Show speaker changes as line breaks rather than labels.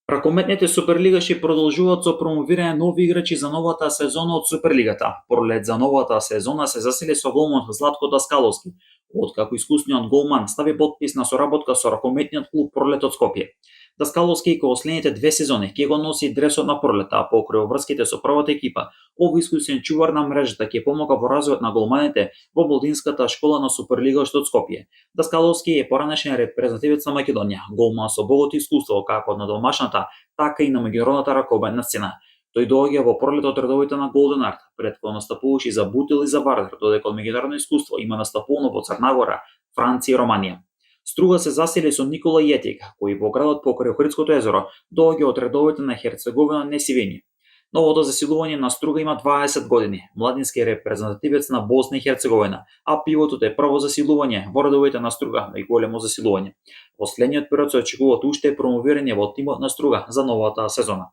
Ракометните суперлигаши продолжуваат со промовирање нови играчи за новата сезона од Суперлигата. Пролет за новата сезона се засили со голман Златко Даскаловски, откако искусниот голман стави подпис на соработка со ракометниот клуб Пролет од Скопје. Даскаловски кога следните 2 сезони ќе го носи дресот на Пролета, а покрај врските со првата екипа, овој искусен чувар на мрежата ќе помага во развојот на голманите во Болдинската школа на Суперлигашот од Скопје. Даскаловски е поранешен репрезентативец на Македонија, голман со богато искуство како на домашната, така и на меѓународната ракометна сцена. Тој доаѓа во Пролет од редовите на Голден Арт, претходно настапуваше и за Бутил и за Вардар, додека од меѓународно искуство има настапувано во Црнагора, Франција и Романија. Струга се засили со Никола Јетик, кој во градот покрај Охридското езеро доаѓа од редовите на Херцеговина Несивини. Новото засилување на Струга има 20 години, младински репрезентативец на Босна и Херцеговина, а пивотот е прво засилување во редовите на Струга и големо засилување. Во следниот период се очекуваат уште промовирање во тимот на Струга за новата сезона.